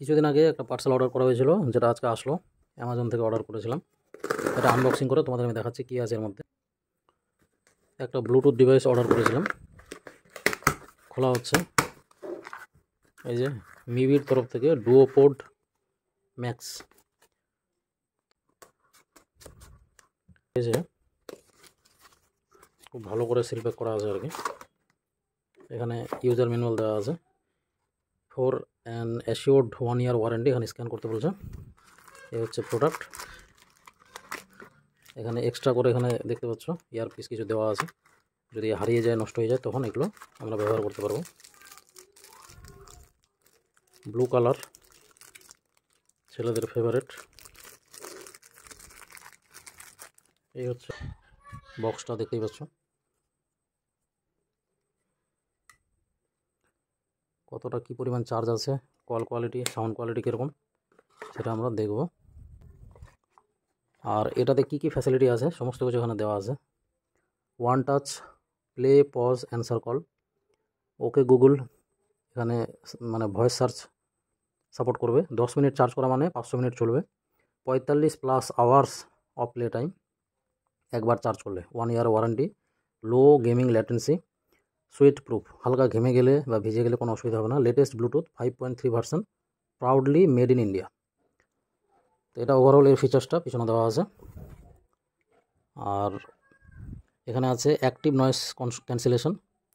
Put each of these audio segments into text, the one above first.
কিছুদিন আগে একটা পার্সেল অর্ডার করা হয়েছিল, যেটা আজকে আসলো। অ্যামাজন থেকে অর্ডার করেছিলাম। এটা আনবক্সিং করে তোমাদের আমি দেখাচ্ছি কী আছে এর মধ্যে। একটা ব্লুটুথ ডিভাইস অর্ডার করেছিলাম, খোলা হচ্ছে। এই যে মিভির তরফ থেকে ডুওপোড ম্যাক্স। এই যে খুব ভালো করে সিল প্যাক করা আছে আর কি। এখানে ইউজার ম্যানুয়াল দেওয়া আছে। For an assured 1 year warranty, এখানে স্ক্যান করতে বলছে। এই হচ্ছে প্রোডাক্ট। এখানে এক্সট্রা করে এখানে দেখতে পাচ্ছ ইয়ারপিস কিছু দেওয়া আছে, যদি হারিয়ে যায় নষ্ট হয়ে যায় তখন এগুলো আমরা ব্যবহার করতে পারবো। ব্লু কালার, ছেলেদের ফেভারিট। এই হচ্ছে বক্সটা, দেখতেই পাচ্ছ কতটা কী পরিমাণ চার্জ আছে, কল কোয়ালিটি, সাউন্ড কোয়ালিটি কীরকম সেটা আমরা দেখব। আর এটাতে কি কি ফ্যাসিলিটি আছে সমস্ত কিছু এখানে দেওয়া আছে। One touch play, pause, answer call, okay Google, এখানে মানে ভয়েস সার্চ সাপোর্ট করবে। 10 মিনিট চার্জ করা মানে 500 মিনিট চলবে। 45+ আওয়ার্স অফ প্লে টাইম একবার চার্জ করলে। 1 year ওয়ারেন্টি। লো গেমিং ল্যাটেন্সি, সুইট প্রুফ, হালকা ঘেমে গেলে বা ভিজে গেলে কোনো অসুবিধা হবে না। Latest Bluetooth 5.3 version, proudly made in India. তো এটা ওভারঅল এর ফিচার্সটা পিছনে দেওয়া আছে। আর এখানে আছে active noise cancellation,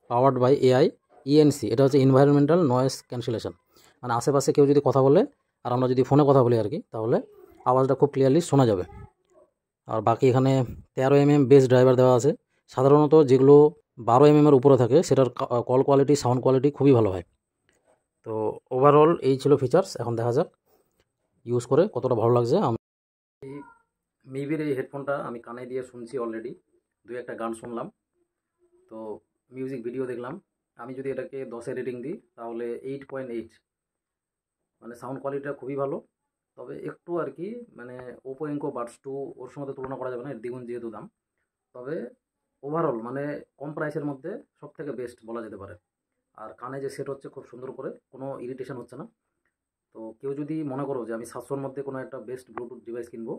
powered by AI ENC. এটা হচ্ছে এনভায়রনমেন্টাল নয়েস ক্যান্সেলেশন, মানে আশেপাশে কেউ যদি কথা বলে আর আমরা যদি ফোনে কথা বলি আর কি, তাহলে আওয়াজটা খুব ক্লিয়ারলি শোনা যাবে। আর বাকি এখানে 13 mm বেস ড্রাইভার দেওয়া আছে। সাধারণত যেগুলো 12 mm উপরে থাকে সেটার কল কোয়ালিটি, সাউন্ড কোয়ালিটি খুবই ভালো হয়। তো ওভারঅল এই ছিল ফিচার্স। এখন দেখা যাক ইউজ করে কতটা ভালো লাগছে। এই মিভির এই হেডফোনটা আমি কানে দিয়ে শুনছি অলরেডি, 2-1টা গান শুনলাম, তো মিউজিক ভিডিও দেখলাম। আমি যদি এটাকে 10-এ রেটিং দিই তাহলে 8.8, মানে সাউন্ড কোয়ালিটিটা খুবই ভালো। তবে একটু আর কি মানে ওপো এনকো বাডস 2 ওর সঙ্গে তুলনা করা যাবে না, এর দ্বিগুণ যেহেতু দাম। তবে ওভারঅল মানে কম প্রাইসের মধ্যে সব থেকে বেস্ট বলা যেতে পারে। আর কানে যে সেট হচ্ছে খুব সুন্দর করে, কোনো ইরিটেশন হচ্ছে না। তো কেউ যদি মনে করো যে আমি 700-র মধ্যে কোনো একটা বেস্ট ব্লুটুথ ডিভাইস কিনবো,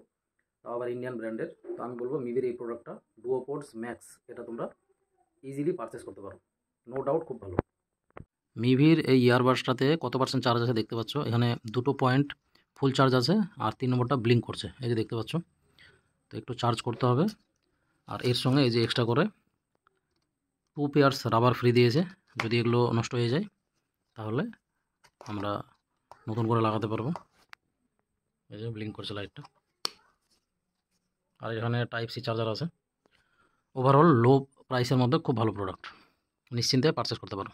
তাও আবার ইন্ডিয়ান ব্র্যান্ডের, তো আমি বলবো মিভির এই প্রোডাক্টটা ডুওপোডস ম্যাক্স, এটা তোমরা ইজিলি পারচেস করতে পারো, নো ডাউট খুব ভালো। মিভির এই ইয়ারবাডসটাতে কত পার্সেন্ট চার্জ আছে দেখতে পাচ্ছ। এখানে 2 পয়েন্ট ফুল চার্জ আছে আর 3 নম্বরটা ব্লিঙ্ক করছে, এই যে দেখতে পাচ্ছ। তো একটু চার্জ করতে হবে। আর এর সঙ্গে এই যে এক্সট্রা করে 2 পেয়ার্স রাবার ফ্রি দিয়েছে, যদি এগুলো নষ্ট হয়ে যায় তাহলে আমরা নতুন করে লাগাতে পারবো। এই যে ব্লিঙ্ক করছে লাইটটা। আর এখানে টাইপ সি চার্জার আছে। ওভারঅল লো প্রাইসের মধ্যে খুব ভালো প্রোডাক্ট, নিশ্চিন্তে পারচেস করতে পারো।